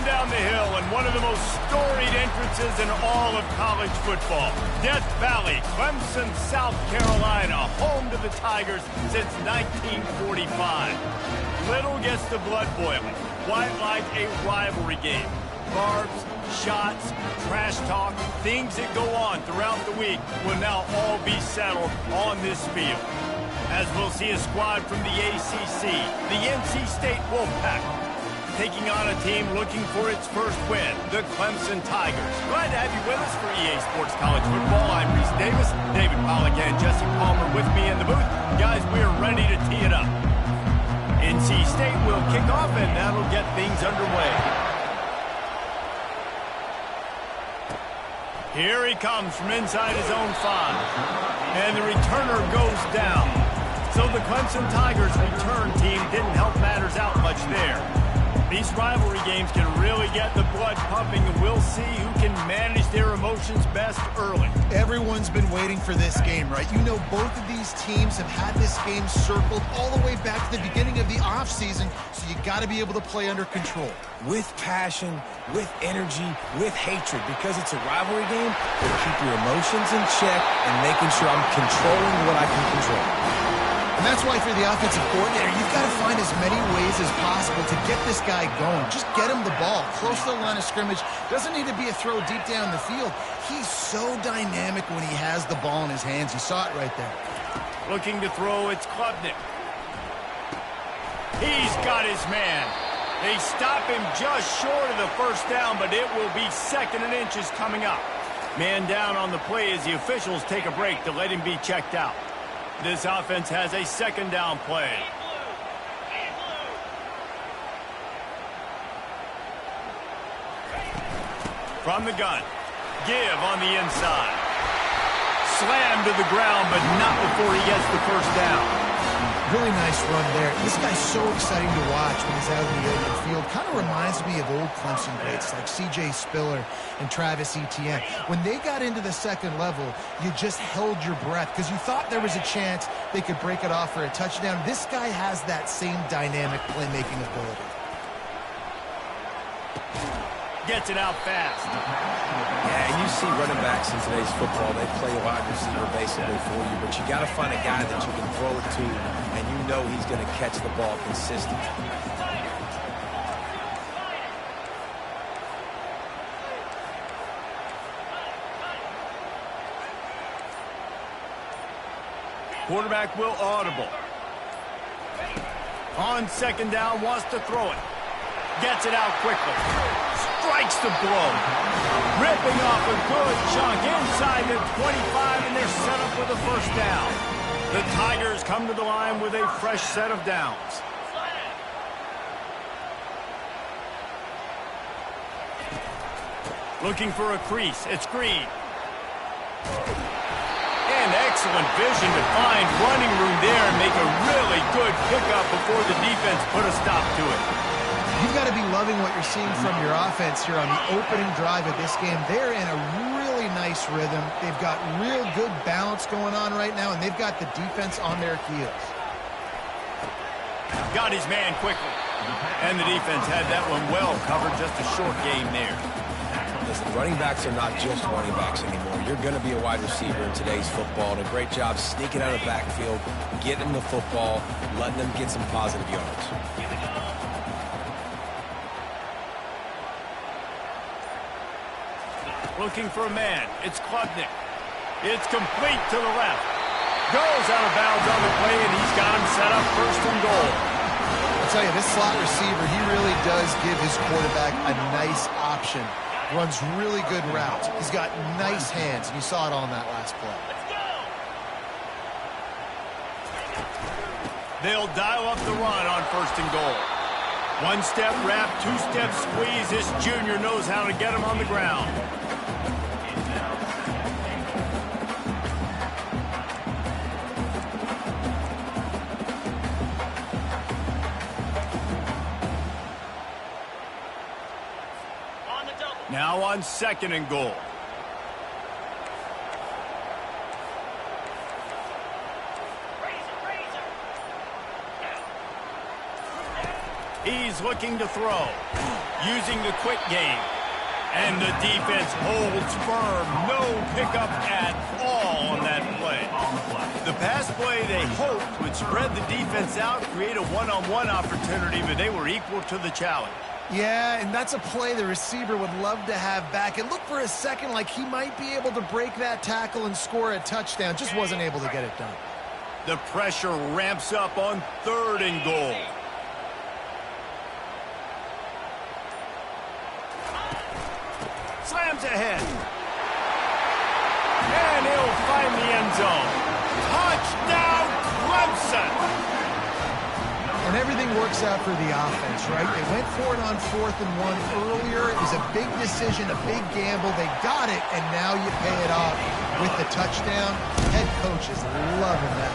down the hill in one of the most storied entrances in all of college football. Death Valley, Clemson, South Carolina, home to the Tigers since 1945. Little gets the blood boiling. Quite like a rivalry game. Barbs, shots, trash talk, things that go on throughout the week will now all be settled on this field. As we'll see a squad from the ACC, the NC State Wolfpack, taking on a team looking for its first win, the Clemson Tigers. Glad to have you with us for EA Sports College Football. I'm Reese Davis, David Pollack and Jesse Palmer with me in the booth. Guys, we're ready to tee it up. NC State will kick off, and that'll get things underway. Here he comes from inside his own 5. And the returner goes down. So the Clemson Tigers return team didn't help matters out much there. These rivalry games can really get the blood pumping, and we'll see who can manage their emotions best early. Everyone's been waiting for this game, right? You know, both of these teams have had this game circled all the way back to the beginning of the offseason, so you got to be able to play under control. With passion, with energy, with hatred, because it's a rivalry game, but keep your emotions in check and making sure I'm controlling what I can control. And that's why for the offensive coordinator, you've got to find as many ways as possible to get this guy going. Just get him the ball close to the line of scrimmage. Doesn't need to be a throw deep down the field. He's so dynamic when he has the ball in his hands. You saw it right there. Looking to throw, it's Klubnik. He's got his man. They stop him just short of the first down, but it will be 2nd and inches coming up. Man down on the play as the officials take a break to let him be checked out. This offense has a 2nd down play. From the gun. Give on the inside. Slam to the ground, but not before he gets the first down. Really nice run there. This guy's so exciting to watch when he's out in the open field. Kind of reminds me of old Clemson greats like C.J. Spiller and Travis Etienne. When they got into the second level, you just held your breath because you thought there was a chance they could break it off for a touchdown. This guy has that same dynamic playmaking ability. Gets it out fast. Yeah, you see running backs in today's football, they play a wide receiver basically for you, but you got to find a guy that you can throw it to, and you know he's going to catch the ball consistently. Quarterback will audible. On 2nd down, wants to throw it. Gets it out quickly. Strikes the blow. Ripping off a good chunk inside the 25, and they're set up with a first down. The Tigers come to the line with a fresh set of downs. Looking for a crease. It's Green. And excellent vision to find running room there and make a really good pickup before the defense put a stop to it. You've got to be loving what you're seeing from your offense here on the opening drive of this game. They're in a really nice rhythm. They've got real good balance going on right now, and they've got the defense on their heels. Got his man quickly. And the defense had that one well covered. Just a short game there. Listen, running backs are not just running backs anymore. You're going to be a wide receiver in today's football, and a great job sneaking out of the backfield, getting the football, letting them get some positive yards. Looking for a man. It's Klubnik. It's complete to the left. Goes out of bounds on the play, and he's got him set up 1st and goal. I'll tell you, this slot receiver, he really does give his quarterback a nice option. Runs really good routes. He's got nice hands, and you saw it on that last play. They'll dial up the run on 1st and goal. 1-step wrap, 2-step squeeze. This junior knows how to get him on the ground. Now on 2nd and goal. He's looking to throw. using the quick game. And the defense holds firm. No pickup at all on that play. The pass play they hoped would spread the defense out, create a one-on-one opportunity, but they were equal to the challenge. Yeah, and that's a play the receiver would love to have back. It looked for a second like he might be able to break that tackle and score a touchdown. Just wasn't able to get it done. The pressure ramps up on 3rd and goal. Slams ahead. And he'll find the end zone. Touchdown, Clemson! And everything works out for the offense, right? They went for it on 4th and 1 earlier. It was a big decision, a big gamble. They got it, and now you pay it off with the touchdown. Head coach is loving that.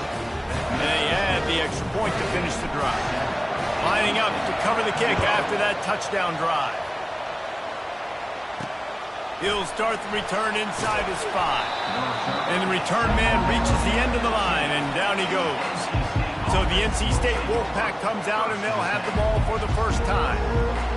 They add the extra point to finish the drive. Lining up to cover the kick after that touchdown drive. He'll start the return inside his 5. And the return man reaches the end of the line, and down he goes. So the NC State Wolfpack comes out, and they'll have the ball for the first time.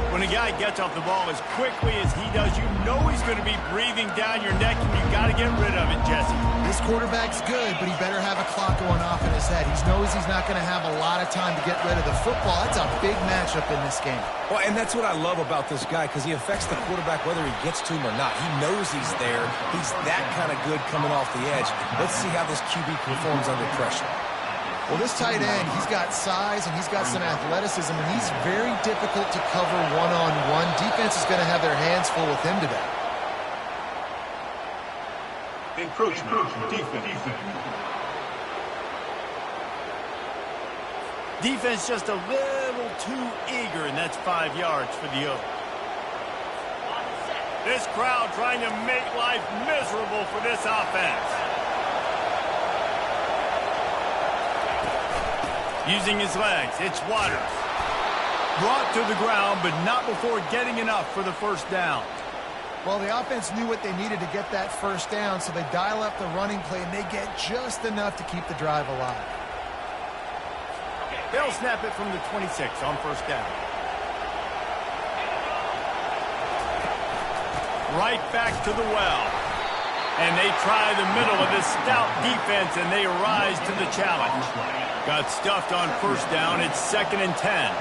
When a guy gets off the ball as quickly as he does, you know he's going to be breathing down your neck, and you got to get rid of it, Jesse. This quarterback's good, but he better have a clock going off in his head. He knows he's not going to have a lot of time to get rid of the football. That's a big matchup in this game. Well, and that's what I love about this guy, because he affects the quarterback whether he gets to him or not. He knows he's there. He's that kind of good coming off the edge. Let's see how this QB performs under pressure. Well, this tight end, he's got size and he's got some athleticism, and he's very difficult to cover one-on-one. Defense is going to have their hands full with him today. Encroachment. Defense. Defense just a little too eager, and that's 5 yards for the Oaks. This crowd trying to make life miserable for this offense. Using his legs, it's Waters. Brought to the ground, but not before getting enough for the first down. Well, the offense knew what they needed to get that first down, so they dial up the running play, and they get just enough to keep the drive alive. They'll snap it from the 26 on first down. Right back to the well. And they try the middle of this stout defense, and they rise to the challenge. Got stuffed on first down. It's 2nd and 10.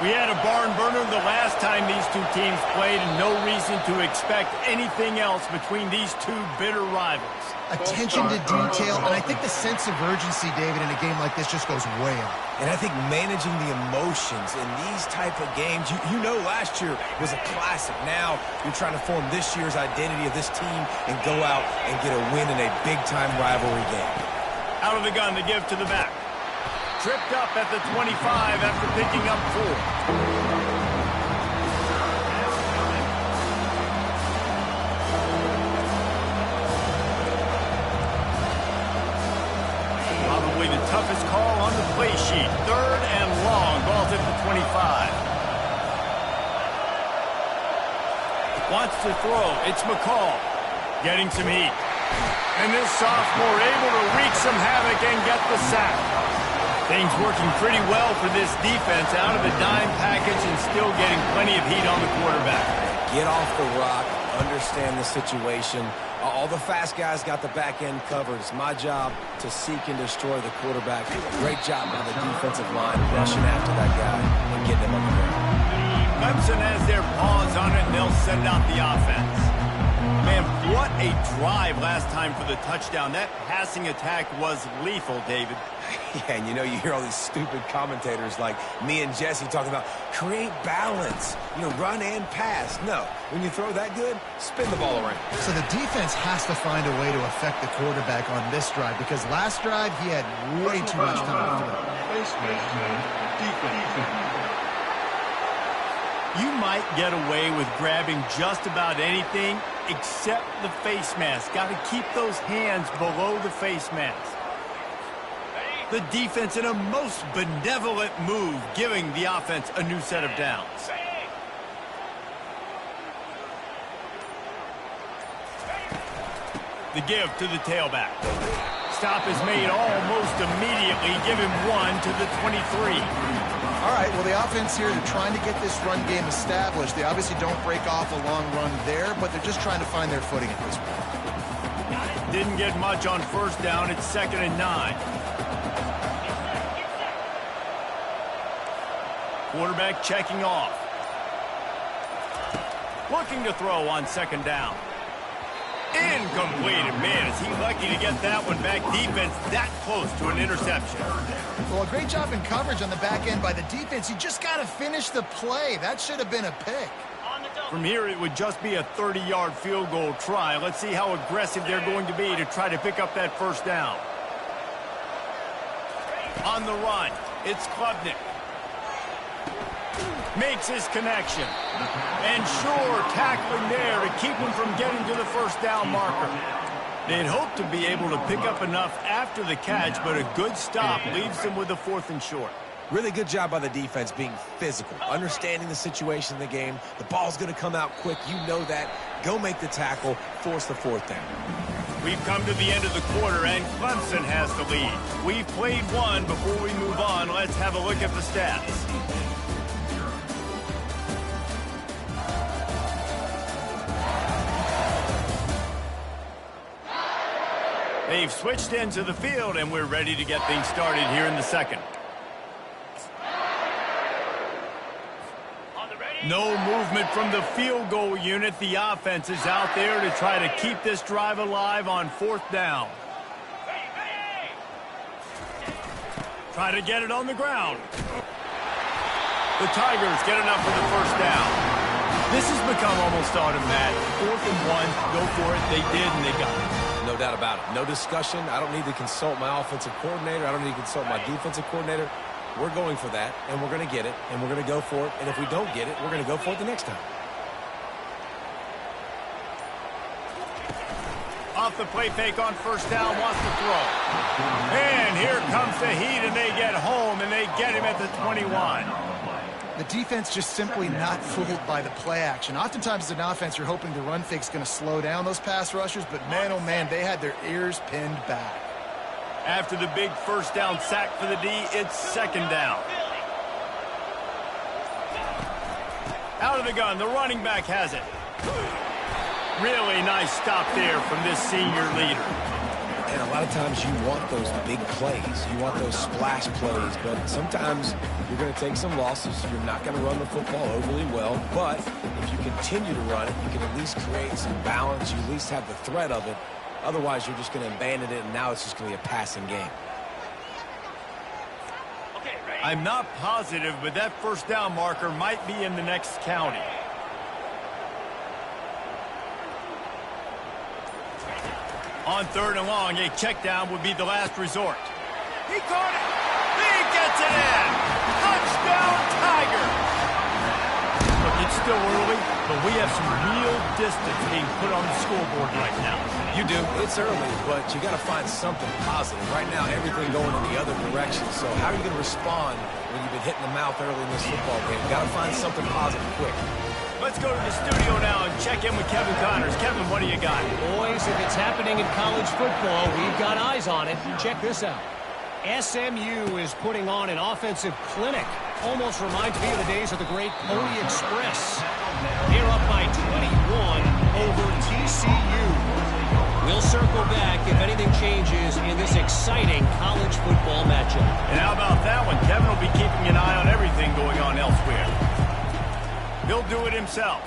We had a barn burner the last time these two teams played, and no reason to expect anything else between these two bitter rivals. Attention to detail, and I think the sense of urgency, David, in a game like this just goes way up. And I think managing the emotions in these type of games, you know last year was a classic. Now you're trying to form this year's identity of this team and go out and get a win in a big-time rivalry game. Out of the gun to give to the back. Tripped up at the 25 after picking up 4. Probably the toughest call on the play sheet. 3rd and long. Ball's at the 25. Wants to throw. It's McCall. Getting some heat. And this sophomore able to wreak some havoc and get the sack. Things working pretty well for this defense, out of the dime package and still getting plenty of heat on the quarterback. Get off the rock, understand the situation. All the fast guys got the back end covered. It's my job to seek and destroy the quarterback. Great job by the defensive line rushing after that guy and getting him on the ground. Clemson has their paws on it, and they'll send out the offense. Man, what a drive last time for the touchdown. That passing attack was lethal, David. Yeah, and you hear all these stupid commentators like me and Jesse talking about create balance, run and pass. No, when you throw that good, spin the ball around. So the defense has to find a way to affect the quarterback on this drive, because last drive he had way too much time to throw. You might get away with grabbing just about anything except the face mask. Got to keep those hands below the face mask. The defense in a most benevolent move, giving the offense a new set of downs. The give to the tailback. Stop is made almost immediately. Give him 1 to the 23. All right, well, the offense here, they're trying to get this run game established. They obviously don't break off a long run there, but they're just trying to find their footing at this point. Didn't get much on first down. It's 2nd and 9. Quarterback checking off. Looking to throw on 2nd down. Incomplete. Man, is he lucky to get that one back. Defense that close to an interception. Well, a great job in coverage on the back end by the defense. You just got to finish the play. That should have been a pick. From here, it would just be a 30-yard field goal try. Let's see how aggressive they're going to be to try to pick up that first down. On the run, it's Klubnik. Makes his connection. And sure, tackling there to keep him from getting to the first down marker. They'd hope to be able to pick up enough after the catch, but a good stop leaves them with a 4th and short. Really good job by the defense being physical, understanding the situation in the game. The ball's going to come out quick. You know that. Go make the tackle, force the 4th down. We've come to the end of the quarter, and Clemson has the lead. We've played one. Before we move on, let's have a look at the stats. They've switched into the field, and we're ready to get things started here in the second. No movement from the field goal unit. The offense is out there to try to keep this drive alive on 4th down. Try to get it on the ground. The Tigers get enough for the first down. This has become almost automatic. 4th and 1, go for it. They did, and they got it. No doubt about it. No discussion. I don't need to consult my offensive coordinator. I don't need to consult my defensive coordinator. We're going for that, and we're going to get it, and we're going to go for it. And if we don't get it, we're going to go for it the next time. Off the play fake on first down, wants to throw. And here comes the heat, and they get home, and they get him at the 21. The defense just simply not fooled by the play action. Oftentimes as an offense, you're hoping the run fake's going to slow down those pass rushers, but man, oh man, they had their ears pinned back. After the big first down sack for the D, it's 2nd down. Out of the gun, the running back has it. Really nice stop there from this senior leader. And a lot of times you want those big plays. You want those splash plays, but sometimes you're going to take some losses. You're not going to run the football overly well, but if you continue to run it, you can at least create some balance. You at least have the threat of it. Otherwise, you're just going to abandon it, and now it's just going to be a passing game. I'm not positive, but that first down marker might be in the next county. On 3rd and long, a check down would be the last resort. He caught it. He gets it in. Touchdown, Tiger. Look, it's still early, but we have some real distance being put on the scoreboard right now. You do. It's early, but you got to find something positive. Right now, everything going in the other direction. So how are you going to respond when you've been hitting the mouth early in this football game? Got to find something positive quick. Let's go to the studio now and check in with Kevin Connors. Kevin, what do you got? Boys, if it's happening in college football, we've got eyes on it. Check this out. SMU is putting on an offensive clinic. Almost reminds me of the days of the great Pony Express. They're up by 21 over TCU. We'll circle back if anything changes in this exciting college football matchup. And how about that one? Kevin will be keeping an eye on everything going on elsewhere. He'll do it himself.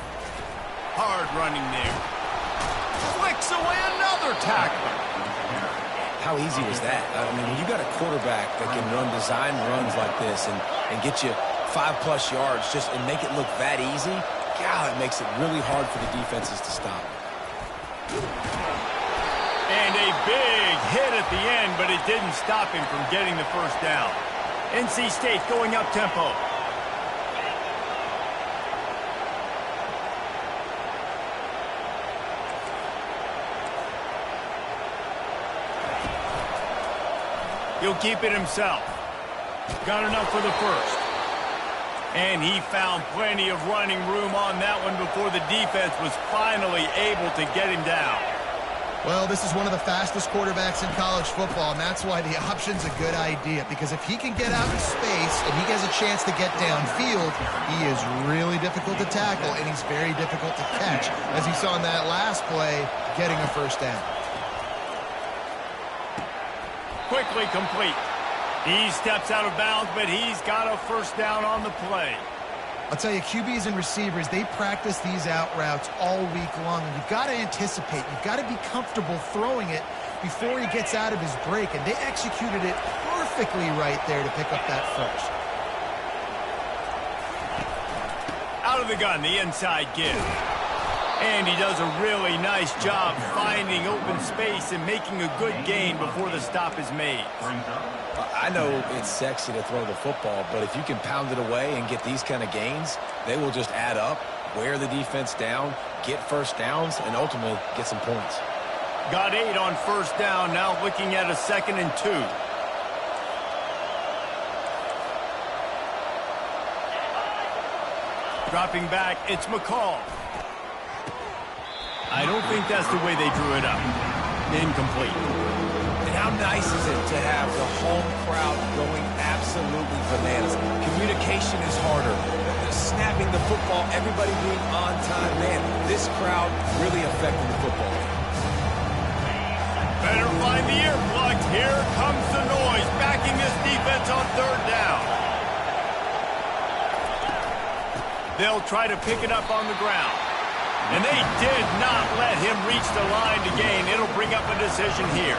Hard running there. Flicks away another tackle. How easy was that? I mean, when you got a quarterback that can run design runs like this and get you 5+ yards and make it look that easy, God, it makes it really hard for the defenses to stop. And a big hit at the end, but it didn't stop him from getting the first down. NC State going up tempo. He'll keep it himself. Got enough for the first. And he found plenty of running room on that one before the defense was finally able to get him down. Well, this is one of the fastest quarterbacks in college football, and that's why the option's a good idea, because if he can get out in space and he has a chance to get downfield, he is really difficult to tackle, and he's very difficult to catch, as you saw in that last play, getting a first down. Quickly complete. He steps out of bounds, but he's got a first down on the play. I'll tell you, QBs and receivers, they practice these out routes all week long, and you've got to anticipate. You've got to be comfortable throwing it before he gets out of his break, and they executed it perfectly right there to pick up that first. Out of the gun, the inside give. And he does a really nice job finding open space and making a good gain before the stop is made. I know it's sexy to throw the football, but if you can pound it away and get these kind of gains, they will just add up, wear the defense down, get first downs, and ultimately get some points. Got 8 on first down, now looking at a 2nd and 2. Dropping back, it's McCall. I don't think that's the way they drew it up. Incomplete. And how nice is it to have the home crowd going absolutely bananas? Communication is harder. They're snapping the football, everybody being on time. Man, this crowd really affecting the football game. Better find the earplugs. Here comes the noise, backing this defense on 3rd down. They'll try to pick it up on the ground. And they did not let him reach the line to gain. It'll bring up a decision here.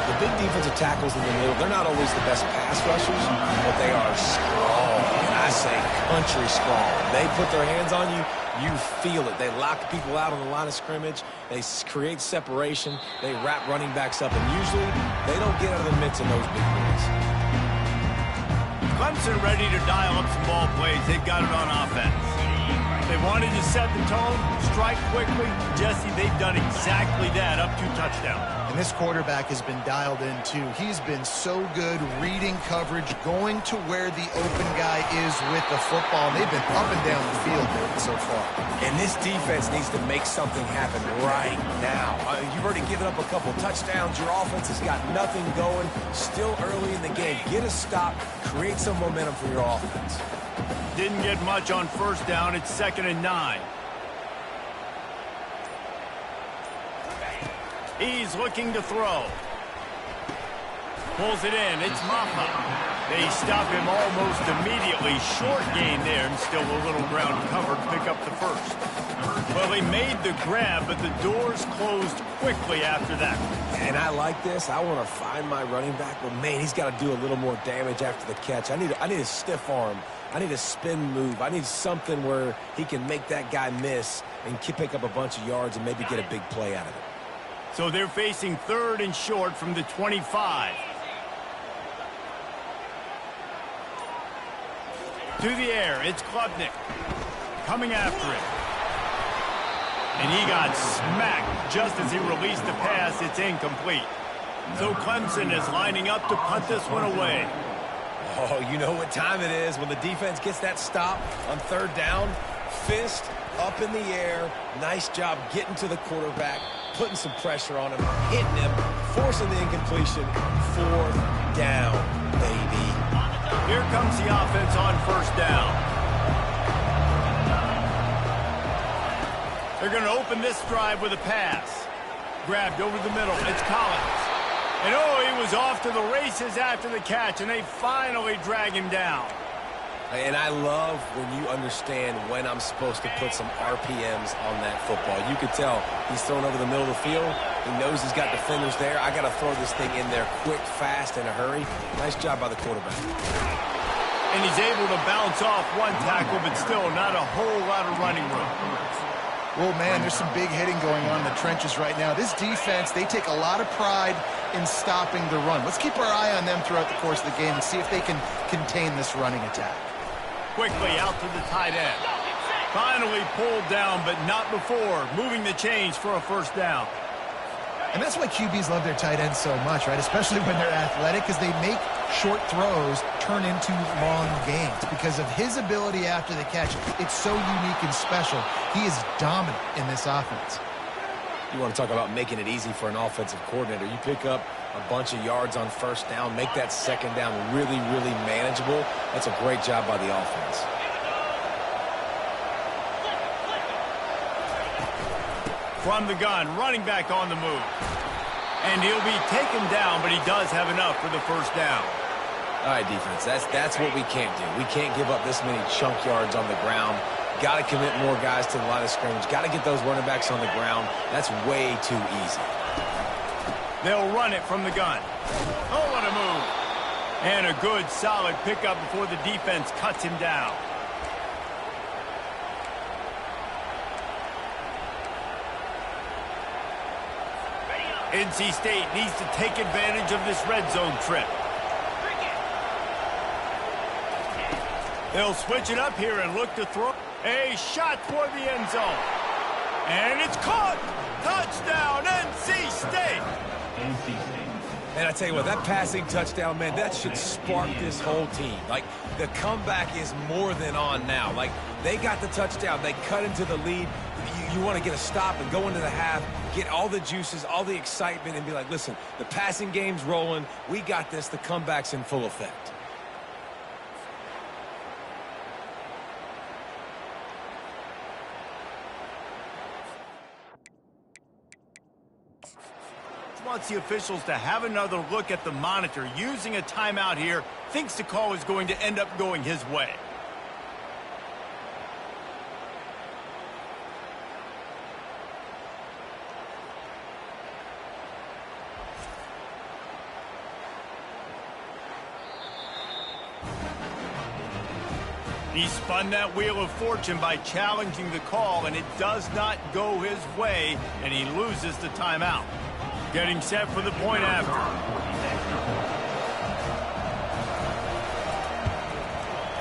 The big defensive tackles in the middle, they're not always the best pass rushers, but they are strong. And I say country strong. They put their hands on you, you feel it. They lock people out on the line of scrimmage. They create separation. They wrap running backs up. And usually, they don't get out of the midst of those big boys. Clemson ready to dial up some ball plays. They've got it on offense. They wanted to set the tone, strike quickly. Jesse, they've done exactly that, up 2 touchdowns. And this quarterback has been dialed in, too. He's been so good reading coverage, going to where the open guy is with the football. And they've been up and down the field so far. And this defense needs to make something happen right now. You've already given up a couple touchdowns. Your offense has got nothing going. Still early in the game. Get a stop. Create some momentum for your offense. Didn't get much on first down. It's 2nd and 9. He's looking to throw. Pulls it in. It's Maffa. They stop him almost immediately. Short gain there, and still a little ground covered. Pick up the first. Well, they made the grab, but the doors closed quickly after that. And I like this. I want to find my running back, but man, he's got to do a little more damage after the catch. I need a stiff arm. I need a spin move. I need something where he can make that guy miss and pick up a bunch of yards and maybe get a big play out of it. So they're facing 3rd and short from the 25. To the air, it's Klubnik. Coming after it. And he got smacked just as he released the pass. It's incomplete. So Clemson is lining up to punt this one away. Oh, you know what time it is when the defense gets that stop on 3rd down. Fist up in the air. Nice job getting to the quarterback, putting some pressure on him, hitting him, forcing the incompletion. 4th down, baby. Here comes the offense on first down. They're going to open this drive with a pass. Grabbed over the middle. It's Collins. And oh, he was off to the races after the catch, and they finally drag him down. And I love when you understand when I'm supposed to put some RPMs on that football. You could tell he's thrown over the middle of the field. He knows he's got defenders there. I got to throw this thing in there quick, fast, in a hurry. Nice job by the quarterback. And he's able to bounce off one tackle, but still not a whole lot of running room. Well, man, there's some big hitting going on in the trenches right now. This defense, they take a lot of pride in stopping the run. Let's keep our eye on them throughout the course of the game and see if they can contain this running attack. Quickly out to the tight end. Finally pulled down, but not before moving the chains for a first down. And that's why QBs love their tight ends so much, right? Especially when they're athletic, because they make short throws turn into long gains. Because of his ability after the catch, it's so unique and special. He is dominant in this offense. You want to talk about making it easy for an offensive coordinator. You pick up a bunch of yards on first down, make that second down really, really manageable. That's a great job by the offense. From the gun, running back on the move. And he'll be taken down, but he does have enough for the first down. All right, defense, that's what we can't do. We can't give up this many chunk yards on the ground. Got to commit more guys to the line of scrimmage. Got to get those running backs on the ground. That's way too easy. They'll run it from the gun. Oh, what a move. And a good, solid pickup before the defense cuts him down. NC State needs to take advantage of this red zone trip. They'll switch it up here and look to throw. A shot toward the end zone. And it's caught. Touchdown, NC State. And I tell you what, that passing touchdown, man, that should spark this whole team. Like, the comeback is more than on now. Like, they got the touchdown. They cut into the lead. You want to get a stop and go into the half, get all the juices, all the excitement, and be like, listen, the passing game's rolling. We got this. The comeback's in full effect. Wants the officials to have another look at the monitor. Using a timeout here, thinks the call is going to end up going his way. He spun that wheel of fortune by challenging the call, and it does not go his way, and he loses the timeout. Getting set for the point after.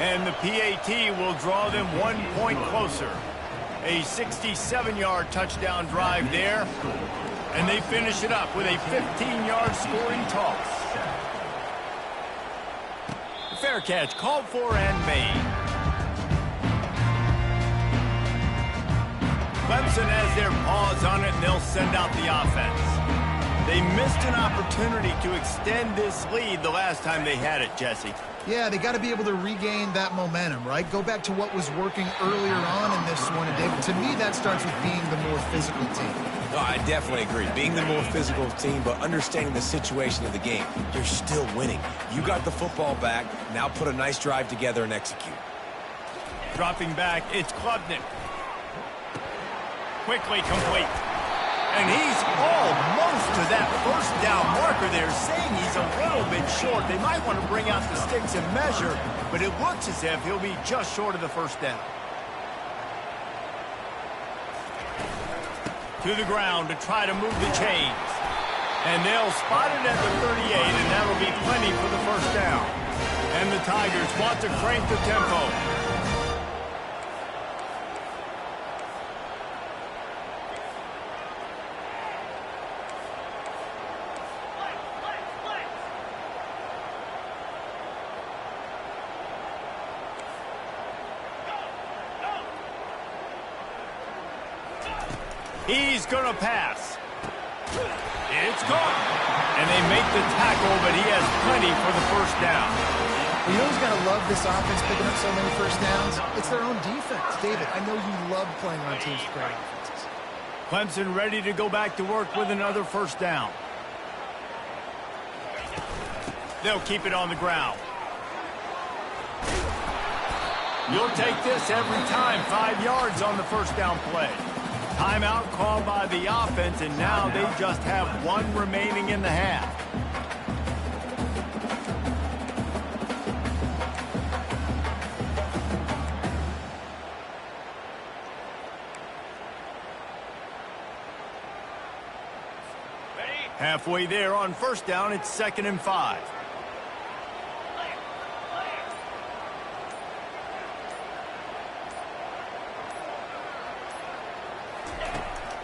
And the PAT will draw them 1 point closer. A 67-yard touchdown drive there. And they finish it up with a 15-yard scoring toss. Fair catch called for and made. Clemson has their paws on it, and they'll send out the offense. They missed an opportunity to extend this lead the last time they had it, Jesse. Yeah, they got to be able to regain that momentum, right? Go back to what was working earlier on in this one. And David, to me, that starts with being the more physical team. No, I definitely agree. Being the more physical team, but understanding the situation of the game. You're still winning. You got the football back. Now put a nice drive together and execute. Dropping back, it's Klubnik. Quickly complete. And he's almost to that first down marker there, saying he's a little bit short. They might want to bring out the sticks and measure, but it looks as if he'll be just short of the first down. To the ground to try to move the chains. And they'll spot it at the 38, and that'll be plenty for the first down. And the Tigers want to crank the tempo. He's going to pass. It's gone. And they make the tackle, but he has plenty for the first down. You know who's got to love this offense picking up so many first downs? It's their own defense. David, I know you love playing on teams with great offenses. Clemson ready to go back to work with another first down. They'll keep it on the ground. You'll take this every time. 5 yards on the first down play. Timeout called by the offense, and now they just have 1 remaining in the half. Halfway there on first down, it's 2nd and 5.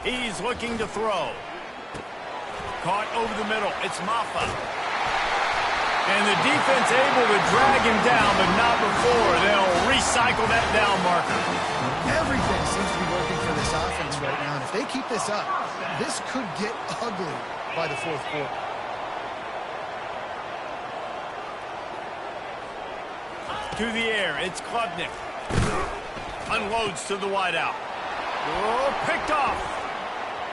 He's looking to throw. Caught over the middle. It's Maffa. And the defense able to drag him down, but not before. They'll recycle that down marker. Everything seems to be working for this offense right now. And if they keep this up, this could get ugly by the fourth quarter. To the air, it's Klubnik. Unloads to the wideout. Oh, picked off.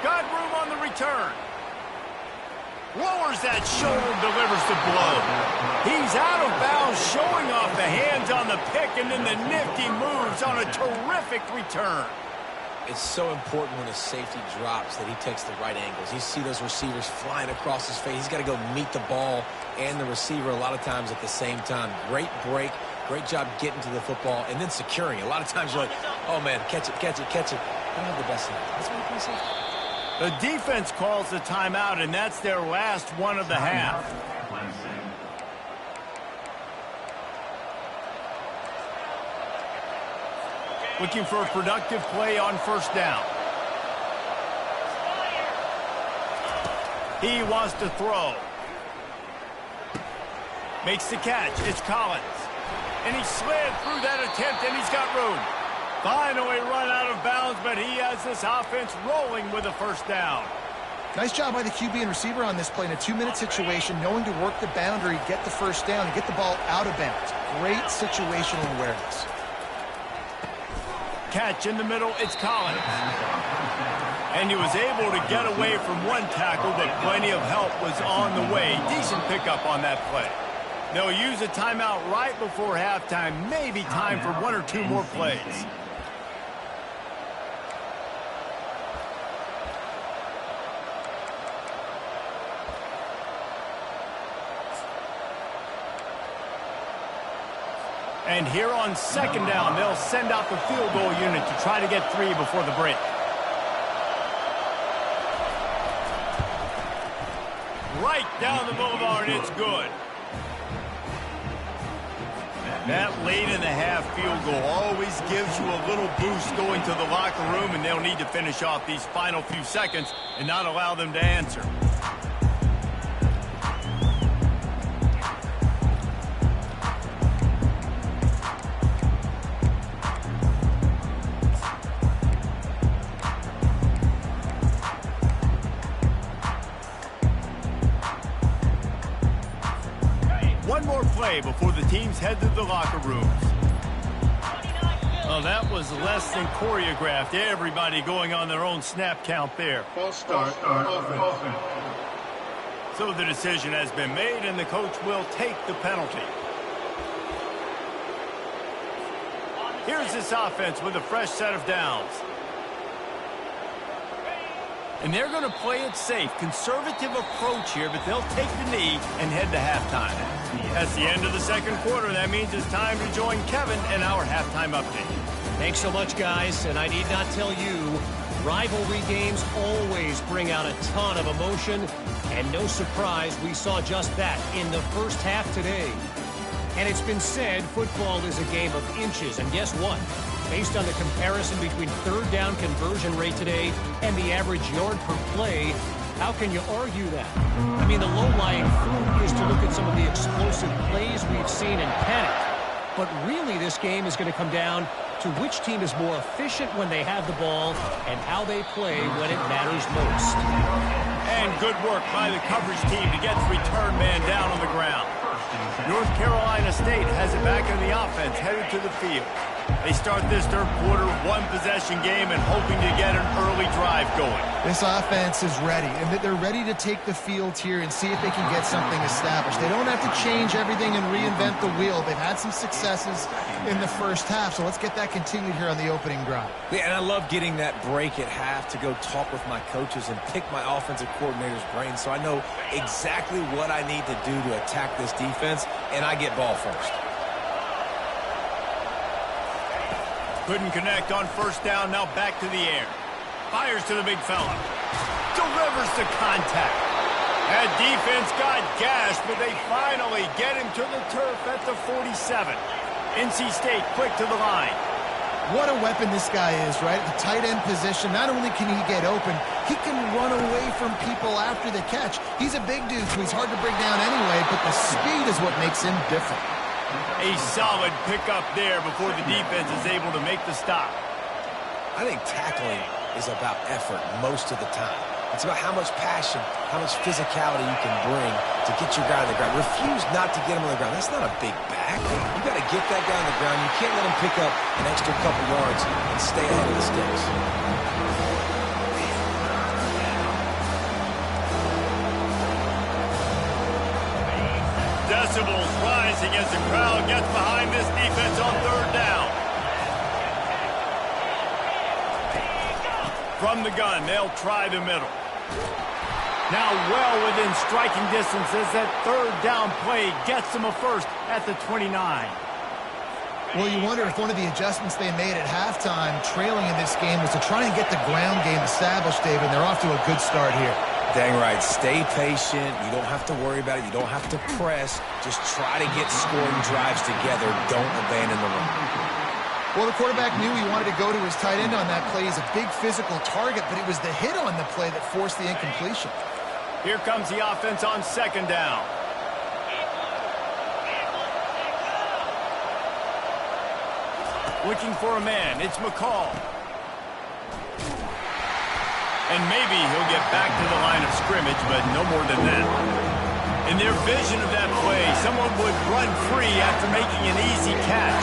Got room on the return. Lowers that shoulder, delivers the blow. He's out of bounds, showing off the hands on the pick, and then the nifty moves on a terrific return. It's so important when a safety drops that he takes the right angles. You see those receivers flying across his face. He's got to go meet the ball and the receiver a lot of times at the same time. Great break. Great job getting to the football and then securing it. A lot of times you're like, oh, man, catch it, catch it, catch it. I don't have the best hands. That's why you play safety. The defense calls the timeout, and that's their last one of the half. Looking for a productive play on first down. He wants to throw. Makes the catch. It's Collins. And he slid through that attempt, and he's got room. Finally run out of bounds, but he has this offense rolling with a first down. Nice job by the QB and receiver on this play in a 2-minute situation, knowing to work the boundary, get the first down, and get the ball out of bounds. Great situational awareness. Catch in the middle, it's Collins. And he was able to get away from one tackle, but plenty of help was on the way. Decent pickup on that play. They'll use a timeout right before halftime. Maybe time for one or two more plays. And here on second down, they'll send out the field goal unit to try to get 3 before the break. Right down the boulevard, it's good. That late in the half field goal always gives you a little boost going to the locker room, and they'll need to finish off these final few seconds and not allow them to answer. One more play before the teams head to the locker rooms. Well, that was less than choreographed. Everybody going on their own snap count there. False start, offense. So the decision has been made, and the coach will take the penalty. Here's this offense with a fresh set of downs. And they're going to play it safe. Conservative approach here, but they'll take the knee and head to halftime. That's the end of the second quarter. That means it's time to join Kevin and our halftime update. Thanks so much, guys. And I need not tell you, rivalry games always bring out a ton of emotion. And no surprise, we saw just that in the first half today. And it's been said football is a game of inches. And guess what? Based on the comparison between third down conversion rate today and the average yard per play, how can you argue that? I mean, the low-lying fruit is to look at some of the explosive plays we've seen in panic. But really, this game is going to come down to which team is more efficient when they have the ball and how they play when it matters most. And good work by the coverage team to get the return man down on the ground. North Carolina State has it back in the offense, headed to the field. They start this third quarter, one-possession game, and hoping to get an early drive going. This offense is ready, and they're ready to take the field here and see if they can get something established. They don't have to change everything and reinvent the wheel. They've had some successes in the first half, so let's get that continued here on the opening drive. Yeah, and I love getting that break at half to go talk with my coaches and pick my offensive coordinator's brain so I know exactly what I need to do to attack this defense, and I get ball first. Couldn't connect on first down, now back to the air. Fires to the big fella. Delivers to contact. That defense got gashed, but they finally get him to the turf at the 47. NC State quick to the line. What a weapon this guy is, right? At the tight end position, not only can he get open, he can run away from people after the catch. He's a big dude, so he's hard to bring down anyway, but the speed is what makes him different. A solid pickup there before the defense is able to make the stop. I think tackling is about effort most of the time. It's about how much passion, how much physicality you can bring to get your guy on the ground. Refuse not to get him on the ground. That's not a big back. You got to get that guy on the ground. You can't let him pick up an extra couple yards and stay ahead of the sticks. Decibels rising as the crowd gets behind this defense on third down. From the gun, they'll try the middle. Now well within striking distance as that third down play gets them a first at the 29. Well, you wonder if one of the adjustments they made at halftime, trailing in this game, was to try and get the ground game established, David, and they're off to a good start here. Dang right. Stay patient. You don't have to worry about it. You don't have to press. Just try to get scoring drives together. Don't abandon the run. Well, the quarterback knew he wanted to go to his tight end on that play. He's a big physical target, but it was the hit on the play that forced the incompletion. Here comes the offense on second down. Looking for a man. It's McCall. And maybe he'll get back to the line of scrimmage, but no more than that. In their vision of that play, someone would run free after making an easy catch.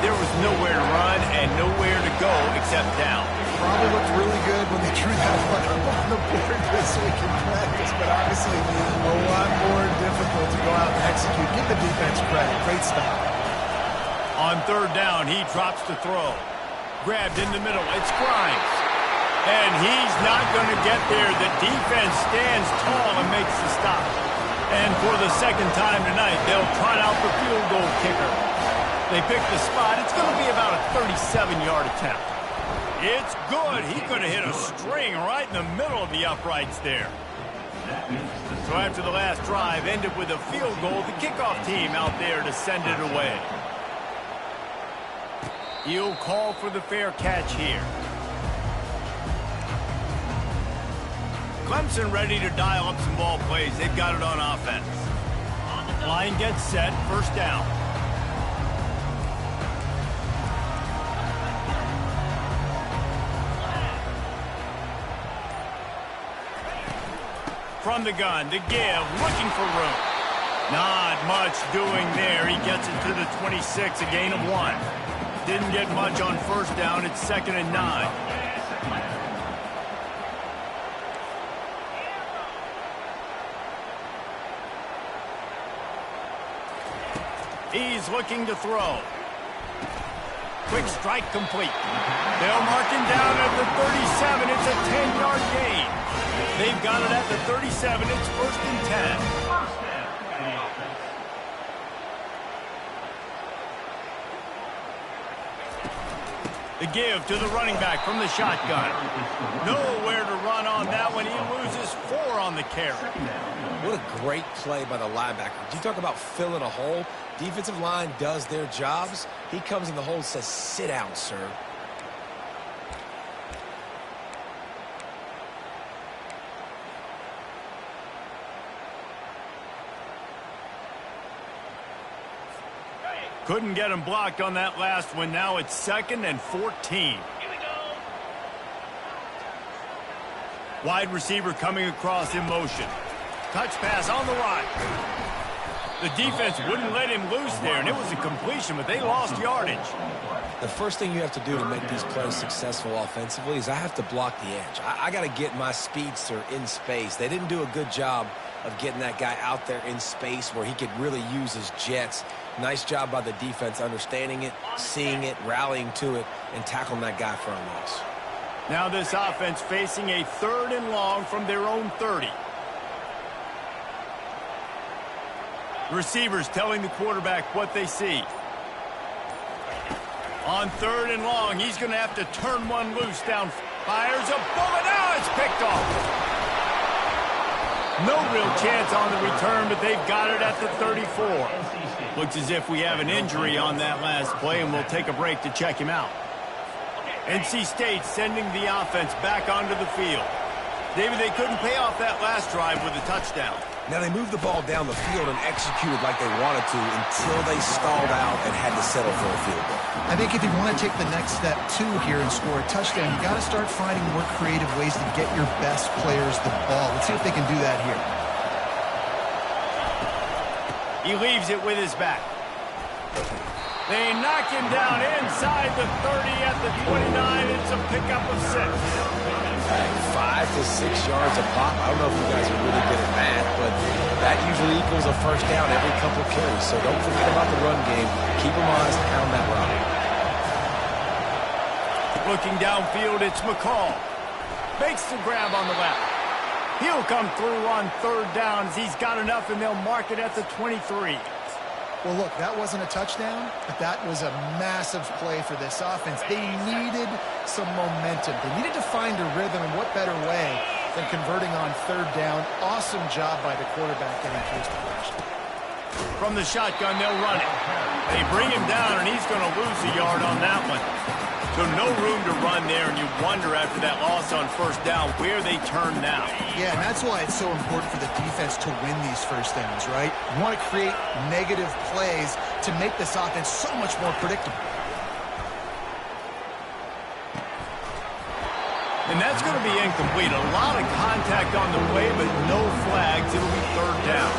There was nowhere to run and nowhere to go except down. Probably looked really good when they drew that one up on the board this week in practice, but obviously a lot more difficult to go out and execute. Give the defense credit. Great stop. On third down, he drops to throw. Grabbed in the middle. It's Grimes. And he's not going to get there. The defense stands tall and makes the stop. And for the second time tonight, they'll trot out the field goal kicker. They pick the spot. It's going to be about a 37-yard attempt. It's good. He could have hit a string right in the middle of the uprights there. So after the last drive ended with a field goal, the kickoff team out there to send it away. He'll call for the fair catch here. Clemson ready to dial up some ball plays. They've got it on offense. Line gets set, first down. From the gun to give, looking for room. Not much doing there. He gets it to the 26, a gain of 1. Didn't get much on first down. It's 2nd and 9. He's looking to throw. Quick strike complete. They'll mark him down at the 37. It's a 10-yard gain. They've got it at the 37. It's 1st and 10. The give to the running back from the shotgun. Nowhere to run on that one. He loses 4 on the carry. What a great play by the linebacker. You talk about filling a hole. Defensive line does their jobs. He comes in the hole and says, sit down, sir. Couldn't get him blocked on that last one. Now it's 2nd and 14. Wide receiver coming across in motion. Touch pass on the right. The defense wouldn't let him loose there, and it was a completion, but they lost yardage. The first thing you have to do to make these plays successful offensively is I have to block the edge. I got to get my speedster in space. They didn't do a good job of getting that guy out there in space where he could really use his jets. Nice job by the defense understanding it, seeing it, rallying to it, and tackling that guy for a loss. Now this offense facing a 3rd and long from their own 30. Receivers telling the quarterback what they see. On 3rd and long, he's going to have to turn one loose down. Fires a bullet. Now it's picked off. No real chance on the return, but they've got it at the 34. Looks as if we have an injury on that last play, and we'll take a break to check him out. NC State sending the offense back onto the field. David, they couldn't pay off that last drive with a touchdown. Now, they moved the ball down the field and executed like they wanted to until they stalled out and had to settle for a field goal. I think if you want to take the next step, too, here and score a touchdown, you got to start finding more creative ways to get your best players the ball. Let's see if they can do that here. He leaves it with his back. They knock him down inside the 30 at the 29. It's a pickup of 6. 5 to 6 yards a pop. I don't know if you guys are really good at math, but that usually equals a first down every couple carries. So don't forget about the run game. Keep them honest, pound that rock. Looking downfield, it's McCall. Makes the grab on the left. He'll come through on 3rd down as he's got enough, and they'll mark it at the 23. Well, look, that wasn't a touchdown, but that was a massive play for this offense. They needed some momentum. They needed to find a rhythm, and what better way than converting on 3rd down. Awesome job by the quarterback getting to his progression. From the shotgun, they'll run it. They bring him down, and he's going to lose a yard on that one. So no room to run there, and you wonder after that loss on 1st down where they turn now. Yeah, and that's why it's so important for the defense to win these first downs, right? You want to create negative plays to make this offense so much more predictable. And that's going to be incomplete. A lot of contact on the play, but no flags. It'll be 3rd down.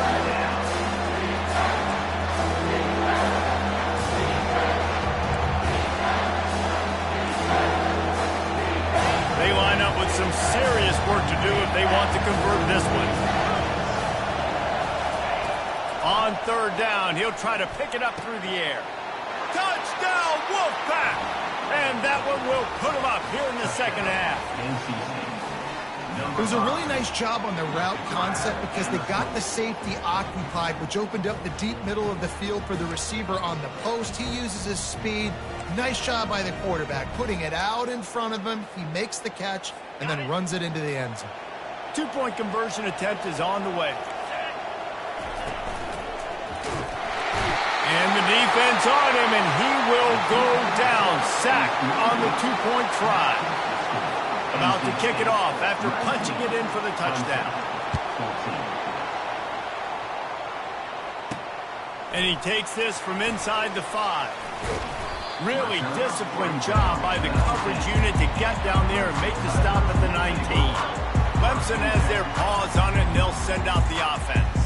They line up with some serious work to do if they want to convert this one. On 3rd down, he'll try to pick it up through the air. Touchdown, Wolfpack! And that one will put him up here in the 2nd half. It was a really nice job on the route concept because they got the safety occupied, which opened up the deep middle of the field for the receiver on the post. He uses his speed. Nice job by the quarterback, putting it out in front of him. He makes the catch and then runs it into the end zone. 2-point conversion attempt is on the way. And the defense on him, and he will go down, sacked on the 2-point try. About to kick it off after punching it in for the touchdown. And he takes this from inside the 5. Really disciplined job by the coverage unit to get down there and make the stop at the 19. Clemson has their paws on it, and they'll send out the offense.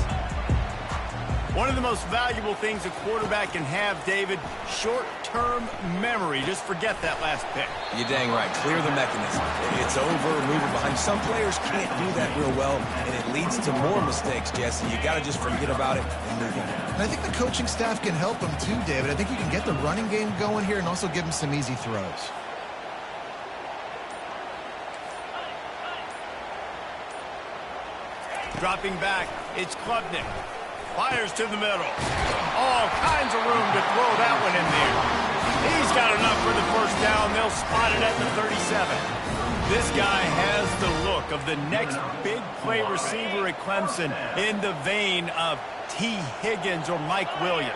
One of the most valuable things a quarterback can have, David, short-term memory. Just forget that last pick. You're dang right. Clear the mechanism. It's over, move it behind. Some players can't do that real well, and it leads to more mistakes, Jesse. You got to just forget about it and move on. And I think the coaching staff can help him too, David. I think you can get the running game going here and also give him some easy throws. Dropping back, it's Klubnik. Fires to the middle. All kinds of room to throw that one in there. He's got enough for the 1st down. They'll spot it at the 37. This guy has the look of the next big play receiver at Clemson in the vein of T. Higgins or Mike Williams.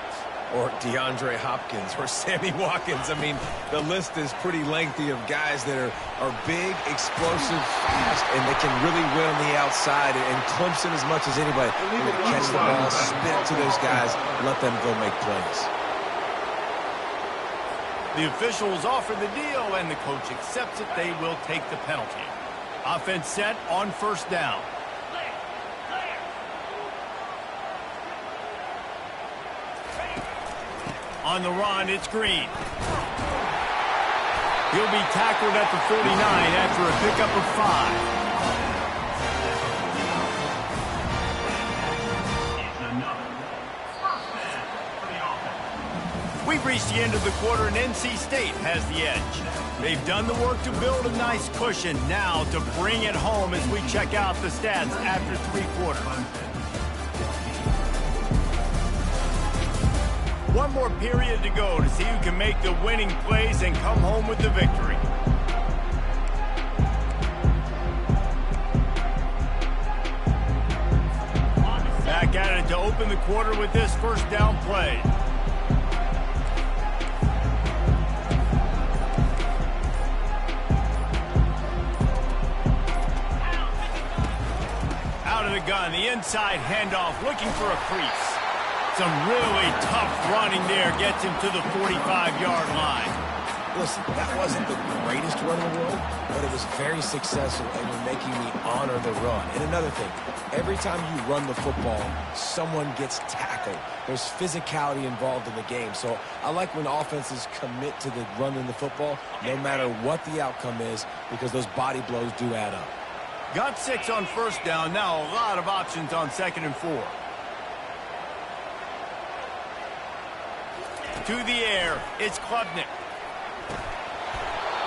Or DeAndre Hopkins or Sammy Watkins. I mean, the list is pretty lengthy of guys that are big, explosive, fast, and they can really win on the outside. And Clemson, as much as anybody, will catch the ball, spin it to those guys, let them go make plays. The officials offer the deal, and the coach accepts it. They will take the penalty. Offense set on 1st down. On the run, it's Green. He'll be tackled at the 49 after a pickup of 5. We've reached the end of the quarter, and NC State has the edge. They've done the work to build a nice cushion. Now to bring it home as we check out the stats after 3 quarters. One more period to go to see who can make the winning plays and come home with the victory. Back at it to open the quarter with this 1st down play. the gun. The inside handoff, looking for a crease. Some really tough running there gets him to the 45-yard line. Listen, that wasn't the greatest run in the world, but it was very successful, and you're making me honor the run. And another thing, every time you run the football, someone gets tackled. There's physicality involved in the game. So I like when offenses commit to the running the football, no matter what the outcome is, because those body blows do add up. Got 6 on first down. Now a lot of options on 2nd and 4. To the air, it's Klubnik.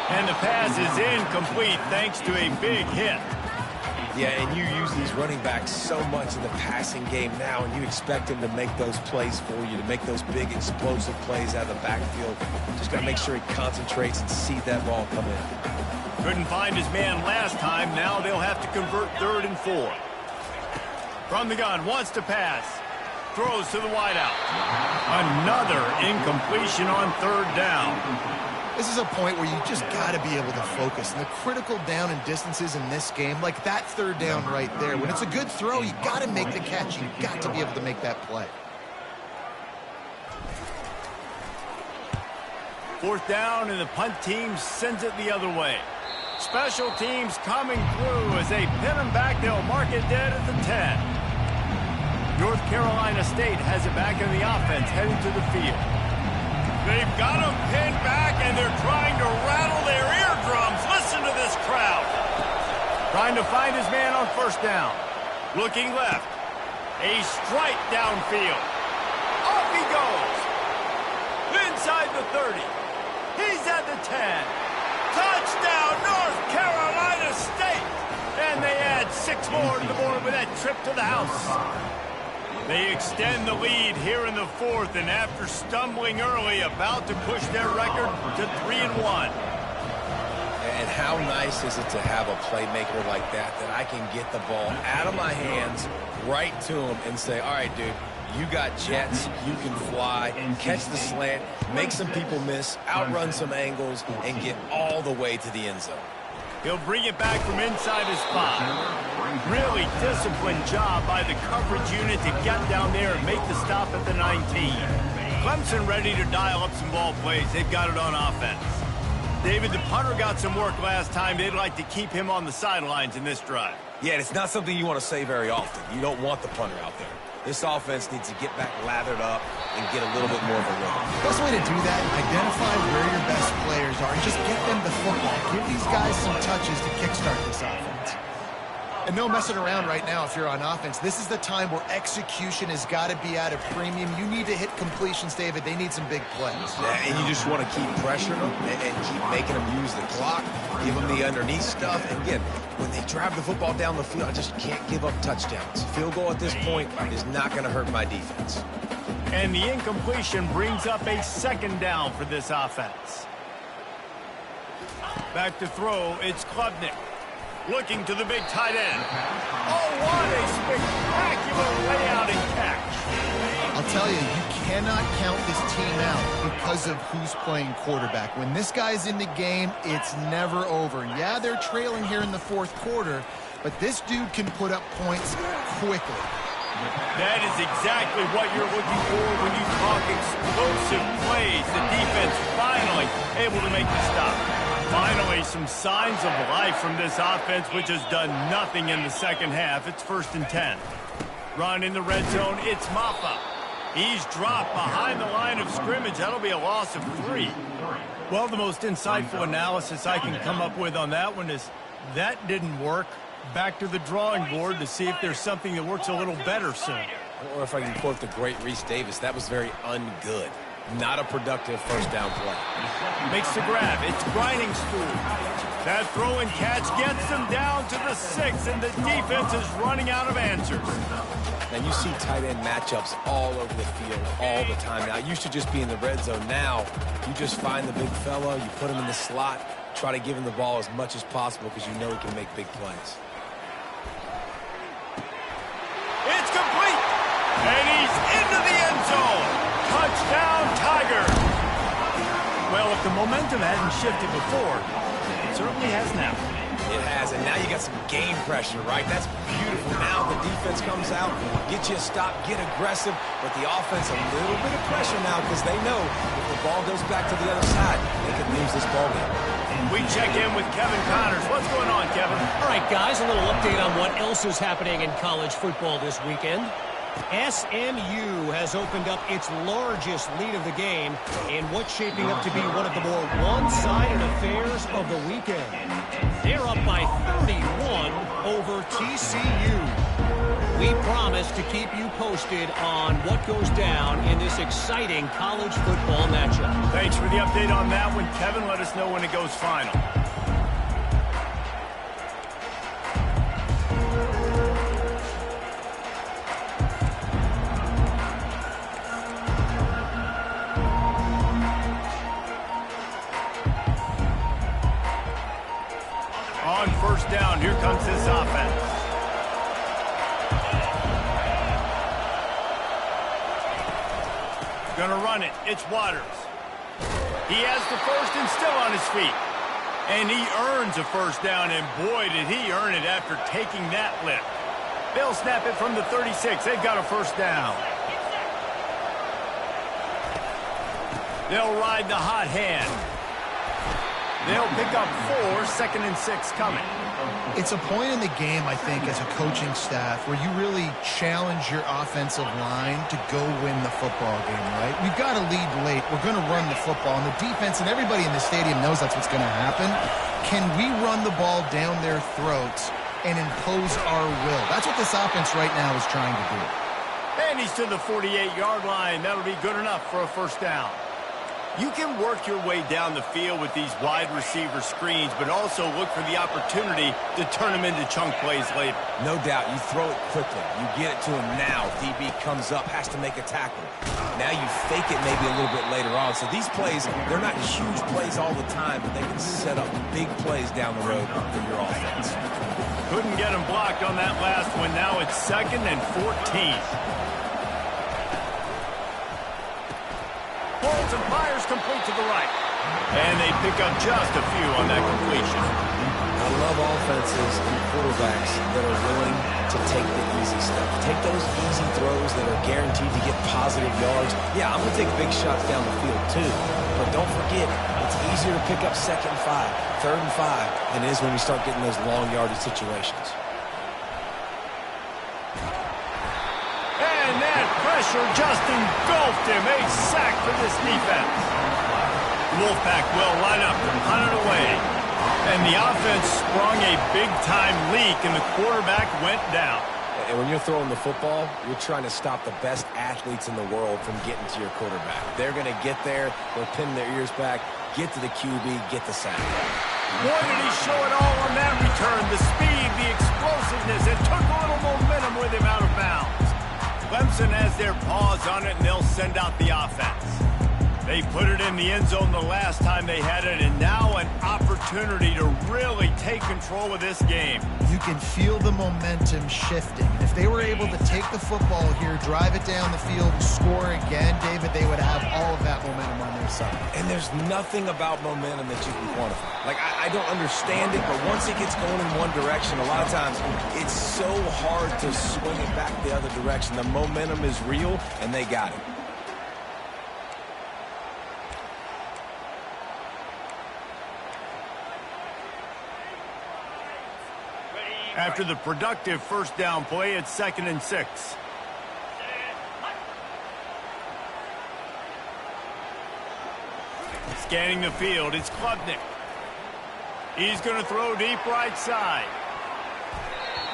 And the pass is incomplete thanks to a big hit. Yeah, and you use these running backs so much in the passing game now, and you expect them to make those plays for you, to make those big explosive plays out of the backfield. Just got to make sure he concentrates and see that ball come in. Couldn't find his man last time. Now they'll have to convert 3rd and 4. From the gun, wants to pass. Throws to the wideout. Another incompletion on 3rd down. This is a point where you just got to be able to focus. And the critical down and distances in this game, like that 3rd down right there, when it's a good throw, you got to make the catch. You got to be able to make that play. 4th down, and the punt team sends it the other way. Special teams coming through as they pin him back. They'll mark it dead at the 10. North Carolina State has it back in the offense, heading to the field. They've got him pinned back, and they're trying to rattle their eardrums. Listen to this crowd. Trying to find his man on 1st down. Looking left. A strike downfield. Off he goes. Inside the 30. He's at the 10. Touchdown, North Carolina State. And they add 6 more to the board with that trip to the house. They extend the lead here in the 4th, and after stumbling early, about to push their record to 3-1. And how nice is it to have a playmaker like that I can get the ball out of my hands right to him and say, all right, dude, you got jets, you can fly, catch the slant, make some people miss, outrun some angles, and get all the way to the end zone. He'll bring it back from inside his spot. Really disciplined job by the coverage unit to get down there and make the stop at the 19. Clemson ready to dial up some ball plays. They've got it on offense. David, the punter got some work last time. They'd like to keep him on the sidelines in this drive. Yeah, it's not something you want to say very often. You don't want the punter out there. This offense needs to get back lathered up and get a little bit more of a rhythm. The best way to do that, identify where your best players are and just get them the football. Give these guys some touches to kickstart this offense. And no messing around right now if you're on offense. This is the time where execution has got to be at a premium. You need to hit completions, David. They need some big plays. Yeah, and you just want to keep pressuring them and keep making them use the clock, give them the underneath stuff. And again, when they drive the football down the field, I just can't give up touchdowns. Field goal at this point is not going to hurt my defense. And the incompletion brings up a 2nd down for this offense. Back to throw, it's Klubnik. Looking to the big tight end. Oh, what a spectacular layout and catch. I'll tell you, you cannot count this team out because of who's playing quarterback. When this guy's in the game, it's never over. Yeah, they're trailing here in the 4th quarter, but this dude can put up points quickly. That is exactly what you're looking for when you talk explosive plays. The defense finally able to make the stop. Finally, some signs of life from this offense, which has done nothing in the 2nd half. It's 1st and 10. Run in the red zone. It's Maffa. He's dropped behind the line of scrimmage. That'll be a loss of 3. Well, the most insightful analysis I can come up with on that one is that didn't work. Back to the drawing board to see if there's something that works a little better soon. Or if I can quote the great Reese Davis, that was very ungood. Not a productive 1st down play. Makes the grab. It's grinding stool. That throw and catch gets them down to the 6, and the defense is running out of answers. Now, you see tight end matchups all over the field all the time. Now, it used to just be in the red zone. Now, you just find the big fella, you put him in the slot, try to give him the ball as much as possible because you know he can make big plays. It's complete, and he's into the end zone. Touchdown, Tigers! Well, if the momentum hadn't shifted before, it certainly has now. It has, and now you got some game pressure, right? That's beautiful. Now the defense comes out, get you a stop, get aggressive, but the offense a little bit of pressure now because they know if the ball goes back to the other side, they could lose this ball game. We check in with Kevin Connors. What's going on, Kevin? All right, guys, a little update on what else is happening in college football this weekend. SMU has opened up its largest lead of the game in what's shaping up to be one of the more one-sided affairs of the weekend. They're up by 31 over TCU. We promise to keep you posted on what goes down in this exciting college football matchup. Thanks for the update on that one, Kevin. Let us know when it goes final. On first down, here comes this offense. Gonna run it. It's Waters. He has the first and still on his feet. And he earns a first down, and boy, did he earn it after taking that lift. They'll snap it from the 36. They've got a first down. They'll ride the hot hand. They'll pick up 4, 2nd and 6 coming. It's a point in the game, I think, as a coaching staff where you really challenge your offensive line to go win the football game, right? We've got to lead late. We're going to run the football. And the defense and everybody in the stadium knows that's what's going to happen. Can we run the ball down their throats and impose our will? That's what this offense right now is trying to do. And he's to the 48-yard line. That'll be good enough for a first down. You can work your way down the field with these wide receiver screens, but also look for the opportunity to turn them into chunk plays later. No doubt, you throw it quickly. You get it to him now. DB comes up, has to make a tackle. Now you fake it maybe a little bit later on. So these plays, they're not huge plays all the time, but they can set up big plays down the road for your offense. Couldn't get him blocked on that last one. Now it's 2nd and 14. Pulls and fires complete to the right. And they pick up just a few on that completion. I love offenses and quarterbacks that are willing to take the easy stuff. Take those easy throws that are guaranteed to get positive yards. Yeah, I'm going to take big shots down the field too. But don't forget, it's easier to pick up 2nd and 5, 3rd and 5 than it is when we start getting those long yardage situations. And that pressure just engulfed him. A sack for this defense. Wolfpack will line up to punt it away. And the offense sprung a big-time leak, and the quarterback went down. And when you're throwing the football, you're trying to stop the best athletes in the world from getting to your quarterback. They're going to get there. They'll pin their ears back, get to the QB, get the sack. Boy, did he show it all on that return. The speed, the explosiveness, and took a little momentum with him out of bounds. Clemson has their paws on it, and they'll send out the offense. They put it in the end zone the last time they had it, and now an opportunity to really take control of this game. You can feel the momentum shifting. If they were able to take the football here, drive it down the field, and score again, David, they would have all of that momentum on their side. And there's nothing about momentum that you can quantify. Like, I don't understand it, but once it gets going in one direction, a lot of times it's so hard to swing it back the other direction. The momentum is real, and they got it. After the productive first down play, it's 2nd and 6. Scanning the field, it's Klubnik. He's going to throw deep right side.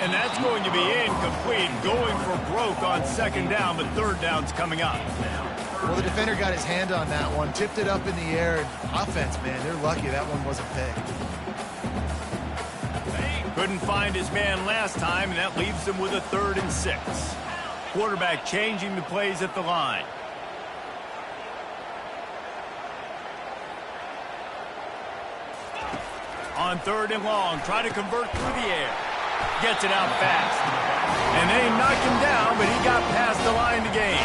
And that's going to be incomplete, going for broke on 2nd down, but 3rd down's coming up. Well, the defender got his hand on that one, tipped it up in the air. Offense, man, they're lucky that one wasn't picked. Couldn't find his man last time, and that leaves him with a 3rd and 6. Quarterback changing the plays at the line. On 3rd and long, try to convert through the air. Gets it out fast. And they knocked him down, but he got past the line to gain.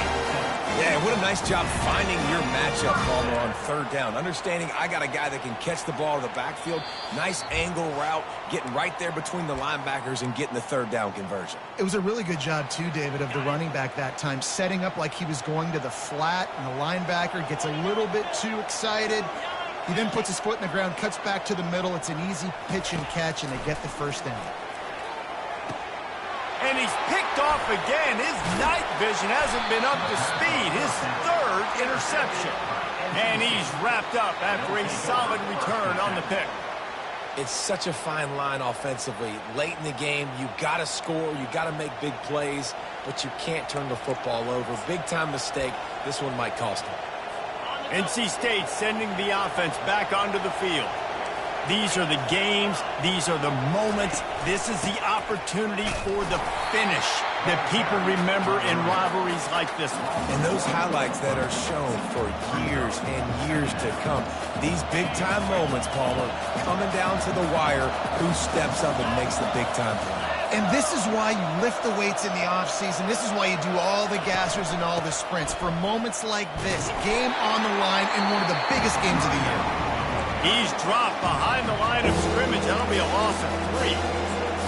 Yeah, what a nice job finding your matchup, Palmer, on third down. Understanding I got a guy that can catch the ball in the backfield. Nice angle route, getting right there between the linebackers and getting the third down conversion. It was a really good job, too, David, of the running back that time, setting up like he was going to the flat, and the linebacker gets a little bit too excited. He then puts his foot in the ground, cuts back to the middle. It's an easy pitch and catch, and they get the first down. And he's picked off again. His night vision hasn't been up to speed. His third interception. And he's wrapped up after a solid return on the pick. It's such a fine line offensively. Late in the game, you got to score, you got to make big plays, but you can't turn the football over. Big-time mistake. This one might cost him. NC State sending the offense back onto the field. These are the games. These are the moments. This is the opportunity for the finish that people remember in rivalries like this one. And those highlights that are shown for years and years to come. These big-time moments, Palmer, coming down to the wire, who steps up and makes the big-time play. And this is why you lift the weights in the offseason. This is why you do all the gassers and all the sprints. For moments like this, game on the line in one of the biggest games of the year. He's dropped behind the line of scrimmage. That'll be a loss of 3.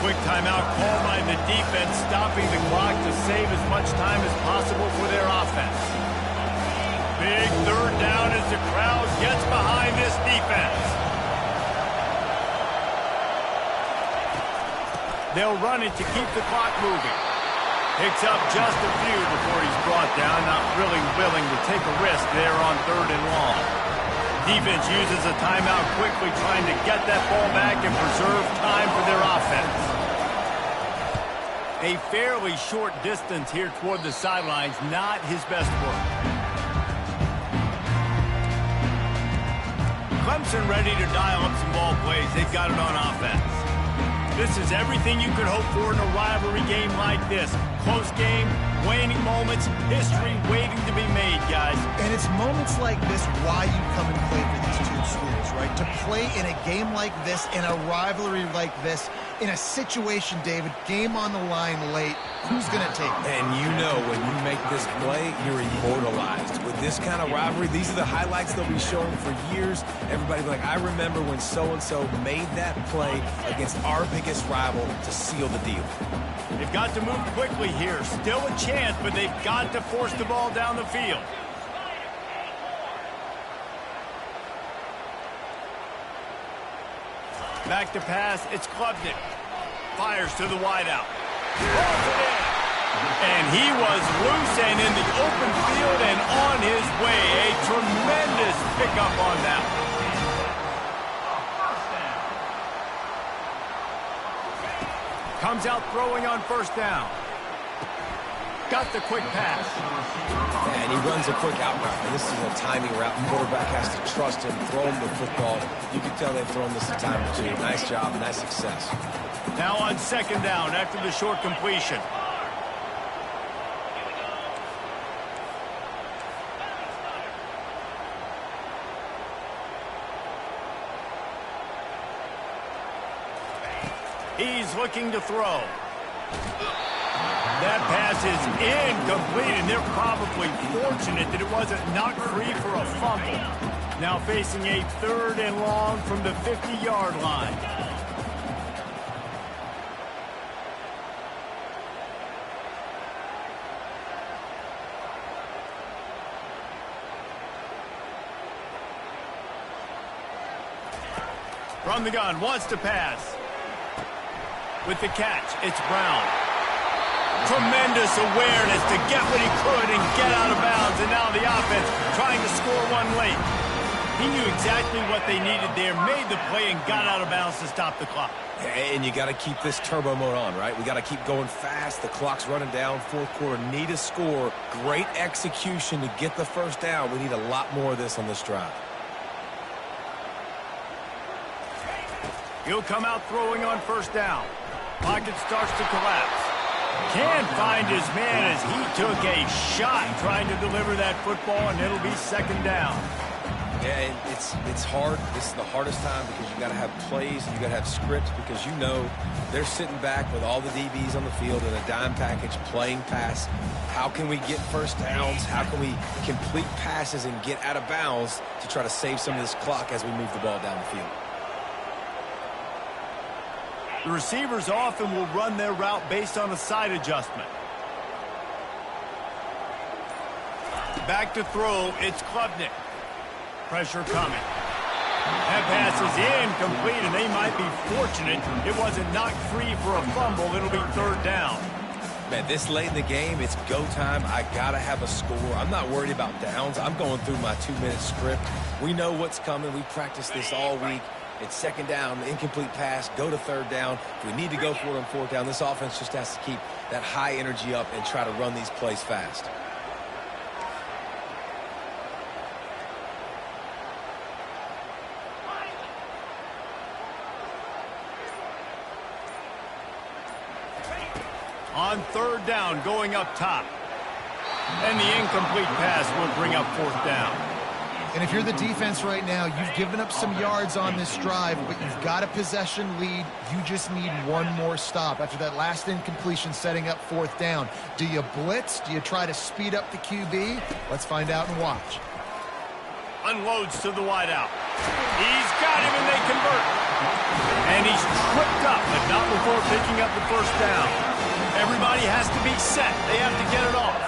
Quick timeout called by the defense, stopping the clock to save as much time as possible for their offense. Big third down as the crowd gets behind this defense. They'll run it to keep the clock moving. Picks up just a few before he's brought down, not really willing to take a risk there on third and long. Defense uses a timeout quickly, trying to get that ball back and preserve time for their offense. A fairly short distance here toward the sidelines, not his best work. Clemson ready to dial up some ball plays. They've got it on offense. This is everything you could hope for in a rivalry game like this. Close game, waning moments, history waiting to be made, guys. And it's moments like this why you come and play for these two schools, right? To play in a game like this, in a rivalry like this, in a situation, David, game on the line late, who's going to take it? And you know when you make this play, you're immortalized. With this kind of rivalry, these are the highlights they'll be showing for years. Everybody be like, I remember when so-and-so made that play against our biggest rival to seal the deal. They've got to move quickly here. Still a chance, but they've got to force the ball down the field. Back to pass, it's Klubnik. Fires to the wideout. Rolls it in. And he was loose and in the open field and on his way. A tremendous pickup on that one. Comes out throwing on first down. Got the quick pass. And he runs a quick out route. And this is a timing route. The quarterback has to trust him, throw him the football. You can tell they've thrown this a time or two. Nice job, nice success. Now on second down after the short completion. He's looking to throw. That pass is incomplete, and they're probably fortunate that it wasn't knocked free for a fumble. Now facing a third and long from the 50-yard line. From the gun, wants to pass. With the catch, it's Brown. Tremendous awareness to get what he could and get out of bounds. And now the offense trying to score one late. He knew exactly what they needed there, made the play, and got out of bounds to stop the clock. And you got to keep this turbo mode on, right? We got to keep going fast. The clock's running down. Fourth quarter, need a score. Great execution to get the first down. We need a lot more of this on this drive. He'll come out throwing on first down. Pocket starts to collapse. Can't find his man as he took a shot trying to deliver that football, and it'll be second down. Yeah, it's hard. This is the hardest time because you got to have plays and you got to have scripts because you know they're sitting back with all the DBs on the field in a dime package playing pass. How can we get first downs? How can we complete passes and get out of bounds to try to save some of this clock as we move the ball down the field? The receivers often will run their route based on a side adjustment. Back to throw, it's Klubnik. Pressure coming. That pass is incomplete, and they might be fortunate it wasn't knocked free for a fumble. It'll be third down. Man, this late in the game, it's go time. I got to have a score. I'm not worried about downs. I'm going through my 2-minute script. We know what's coming. We practiced this all week. It's second down, incomplete pass, go to third down. If we need to go for it on fourth down, this offense just has to keep that high energy up and try to run these plays fast. On third down, going up top. And the incomplete pass will bring up fourth down. And if you're the defense right now, you've given up some yards on this drive, but you've got a possession lead. You just need one more stop. After that last incompletion setting up fourth down, do you blitz? Do you try to speed up the QB? Let's find out and watch. Unloads to the wideout. He's got him, and they convert. And he's tripped up, but not before picking up the first down. Everybody has to be set. They have to get it off.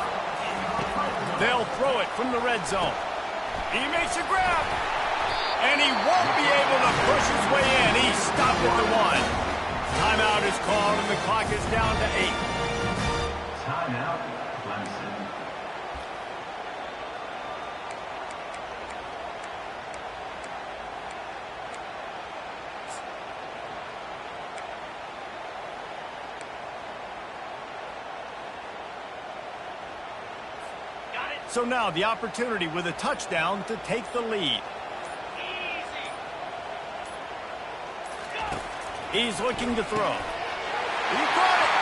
They'll throw it from the red zone. He makes a grab. And he won't be able to push his way in. He stopped at the 1. Timeout is called, and the clock is down to 8. Timeout, Clemson. So now the opportunity with a touchdown to take the lead. He's looking to throw. He caught it.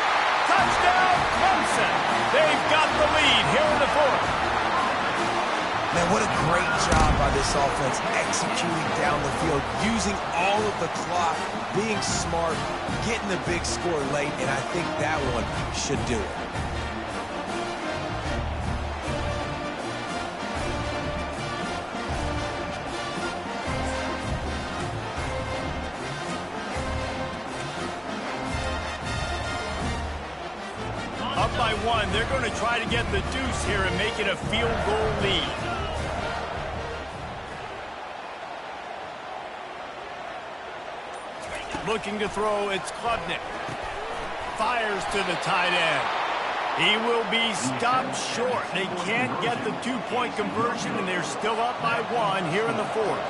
Touchdown, Clemson. They've got the lead here in the fourth. Man, what a great job by this offense executing down the field, using all of the clock, being smart, getting the big score late, and I think that one should do it. Up by 1, they're going to try to get the deuce here and make it a field goal lead. Looking to throw, it's Klubnik. Fires to the tight end. He will be stopped short. They can't get the 2-point conversion, and they're still up by 1 here in the fourth.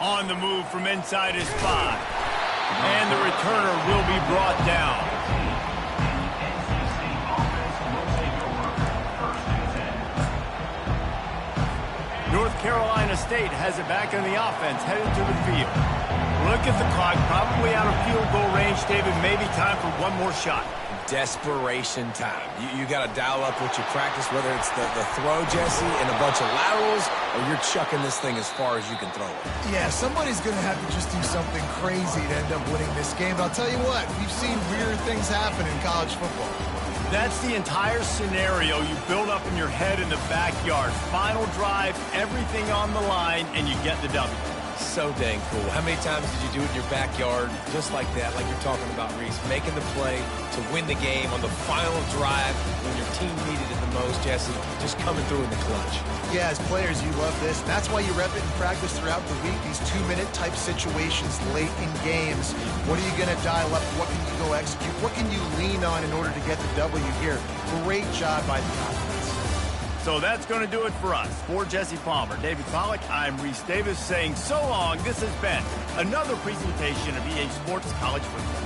On the move from inside his 5. And the returner will be brought down. North Carolina State has it back in the offense, headed to the field. Look at the clock, probably out of field goal range, David. Maybe time for one more shot. Desperation time. You got to dial up what you practice, whether it's the throw, Jesse, and a bunch of laterals, or you're chucking this thing as far as you can throw it. Yeah, somebody's going to have to just do something crazy to end up winning this game. But I'll tell you what, we've seen weird things happen in college football. That's the entire scenario you build up in your head in the backyard. Final drive, everything on the line, and you get the W. So dang cool. How many times did you do it in your backyard just like that, like you're talking about, Reese? Making the play to win the game on the final drive when your team needed it the most, Jesse. Just coming through in the clutch. Yeah, as players, you love this. That's why you rep it in practice throughout the week. These 2-minute type situations late in games. What are you going to dial up? What can you go execute? What can you lean on in order to get the W here? Great job by the offense. So that's going to do it for us. For Jesse Palmer, David Pollack, I'm Reese Davis saying so long. This has been another presentation of EA Sports College Football.